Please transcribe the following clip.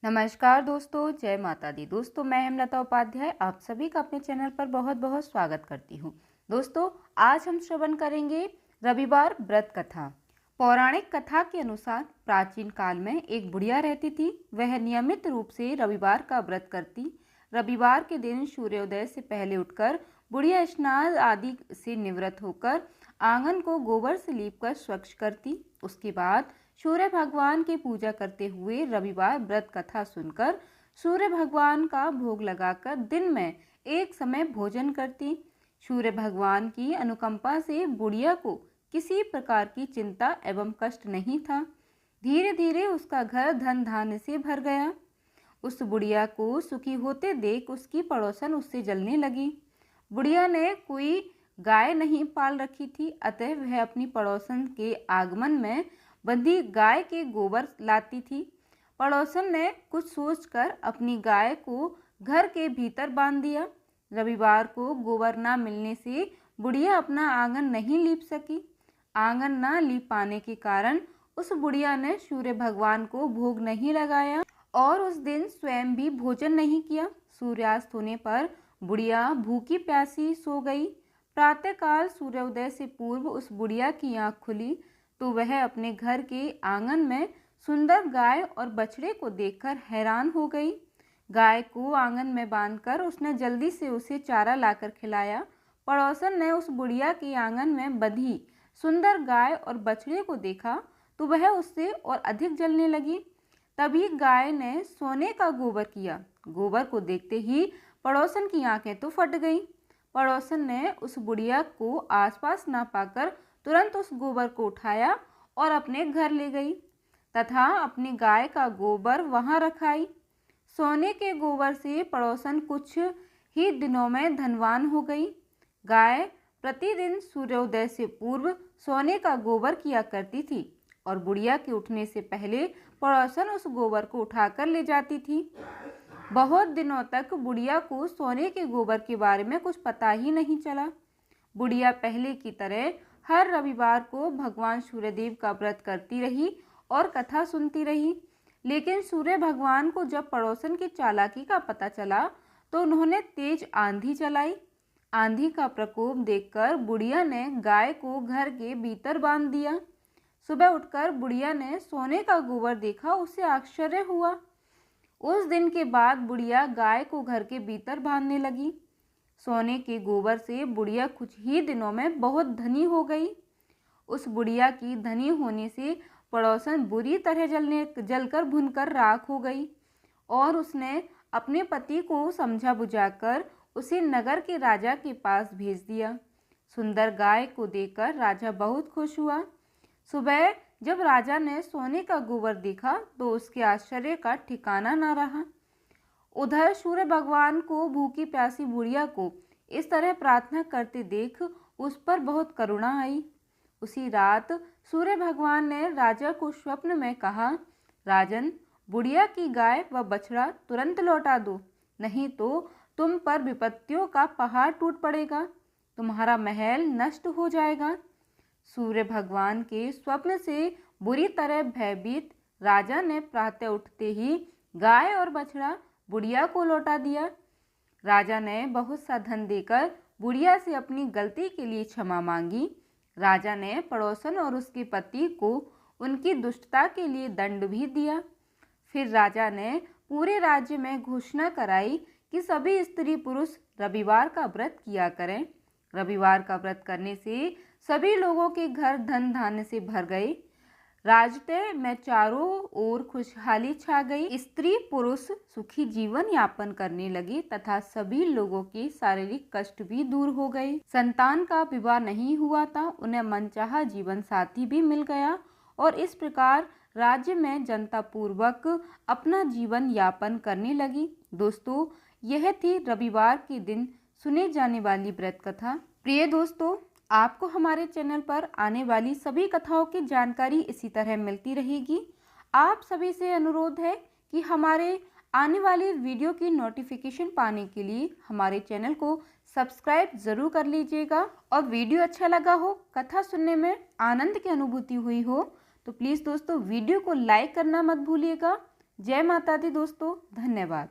नमस्कार दोस्तों, जय माता दी। दोस्तों, मैं हेमलता उपाध्याय आप सभी का अपने चैनल पर बहुत बहुत स्वागत करती हूँ। दोस्तों, आज हम श्रवण करेंगे रविवार व्रत कथा। पौराणिक कथा के अनुसार प्राचीन काल में एक बुढ़िया रहती थी। वह नियमित रूप से रविवार का व्रत करती। रविवार के दिन सूर्योदय से पहले उठकर बुढ़िया स्नान आदि से निवृत्त होकर आंगन को गोबर से लीपकर स्वच्छ करती। उसके बाद सूर्य भगवान की पूजा करते हुए रविवार व्रत कथा सुनकर सूर्य भगवान का भोग लगाकर दिन में एक समय भोजन करती। सूर्य भगवान की अनुकंपा से बुढ़िया को किसी प्रकार की चिंता एवं कष्ट नहीं था। धीरे धीरे उसका घर धन धान्य से भर गया। उस बुढ़िया को सुखी होते देख उसकी पड़ोसन उससे जलने लगी। बुढ़िया ने कोई गाय नहीं पाल रखी थी, अतः वह अपनी पड़ोसन के आगमन में बंधी गाय के गोबर लाती थी। पड़ोसन ने कुछ सोचकर अपनी गाय को घर के भीतर बांध दिया। रविवार को गोबर न मिलने से बुढ़िया अपना आंगन नहीं लीप सकी। आंगन न लीप पाने के कारण उस बुढ़िया ने सूर्य भगवान को भोग नहीं लगाया और उस दिन स्वयं भी भोजन नहीं किया। सूर्यास्त होने पर बुढ़िया भूखी प्यासी सो गई। प्रातःकाल सूर्योदय से पूर्व उस बुढ़िया की आंख खुली तो वह अपने घर के आंगन में सुंदर गाय और बछड़े को देखकर हैरान हो गई। गाय को आंगन में बांधकर उसने जल्दी से उसे चारा लाकर खिलाया। पड़ोसन ने उस बुढ़िया के आंगन में बंधी सुंदर गाय और बछड़े को देखा तो वह उससे और अधिक जलने लगी। तभी गाय ने सोने का गोबर किया। गोबर को देखते ही पड़ोसन की आंखें तो फट गईं। पड़ोसन ने उस बुढ़िया को आसपास ना पाकर तुरंत उस गोबर को उठाया और अपने घर ले गई तथा अपनी गाय का गोबर वहां रखाई। सोने के गोबर से पड़ोसन कुछ ही दिनों में धनवान हो गई। गाय प्रतिदिन सूर्योदय से पूर्व सोने का गोबर किया करती थी और बुढ़िया के उठने से पहले पड़ोसन उस गोबर को उठाकर ले जाती थी। बहुत दिनों तक बुढ़िया को सोने के गोबर के बारे में कुछ पता ही नहीं चला। बुढ़िया पहले की तरह हर रविवार को भगवान सूर्यदेव का व्रत करती रही और कथा सुनती रही। लेकिन सूर्य भगवान को जब पड़ोसन की चालाकी का पता चला तो उन्होंने तेज आंधी चलाई। आंधी का प्रकोप देखकर बुढ़िया ने गाय को घर के भीतर बांध दिया। सुबह उठकर बुढ़िया ने सोने का गोबर देखा, उसे आश्चर्य हुआ। उस दिन के बाद बुढ़िया गाय को घर के भीतर बांधने लगी। सोने के गोबर से बुढ़िया कुछ ही दिनों में बहुत धनी हो गई। उस बुढ़िया की धनी होने से पड़ोसन बुरी तरह जलकर भुनकर राख हो गई और उसने अपने पति को समझा बुझाकर उसे नगर के राजा के पास भेज दिया। सुंदर गाय को देखकर राजा बहुत खुश हुआ। सुबह जब राजा ने सोने का गोबर देखा तो उसके आश्चर्य का ठिकाना न रहा। उधर सूर्य भगवान को भूखी प्यासी बुढ़िया को इस तरह प्रार्थना करते देख उस पर बहुत करुणा आई। उसी रात सूर्य भगवान ने राजा को स्वप्न में कहा, राजन, बुढ़िया की गाय व बछड़ा तुरंत लौटा दो, नहीं तो तुम पर विपत्तियों का पहाड़ टूट पड़ेगा, तुम्हारा महल नष्ट हो जाएगा। सूर्य भगवान के स्वप्न से बुरी तरह भयभीत राजा ने प्रातः उठते ही गाय और बछड़ा बुढ़िया को लौटा दिया। राजा ने बहुत सा धन देकर बुढ़िया से अपनी गलती के लिए क्षमा मांगी। राजा ने पड़ोसन और उसके पति को उनकी दुष्टता के लिए दंड भी दिया। फिर राजा ने पूरे राज्य में घोषणा कराई कि सभी स्त्री पुरुष रविवार का व्रत किया करें। रविवार का व्रत करने से सभी लोगों के घर धन धान्य से भर गए। राज्य में चारों ओर खुशहाली छा गई। स्त्री पुरुष सुखी जीवन यापन करने लगे तथा सभी लोगों के शारीरिक कष्ट भी दूर हो गए। संतान का विवाह नहीं हुआ था, उन्हें मनचाहा जीवन साथी भी मिल गया और इस प्रकार राज्य में जनता पूर्वक अपना जीवन यापन करने लगी। दोस्तों, यह थी रविवार के दिन सुने जाने वाली व्रत कथा। प्रिय दोस्तों, आपको हमारे चैनल पर आने वाली सभी कथाओं की जानकारी इसी तरह मिलती रहेगी। आप सभी से अनुरोध है कि हमारे आने वाली वीडियो की नोटिफिकेशन पाने के लिए हमारे चैनल को सब्सक्राइब ज़रूर कर लीजिएगा और वीडियो अच्छा लगा हो, कथा सुनने में आनंद की अनुभूति हुई हो तो प्लीज़ दोस्तों वीडियो को लाइक करना मत भूलिएगा। जय माता दी दोस्तों, धन्यवाद।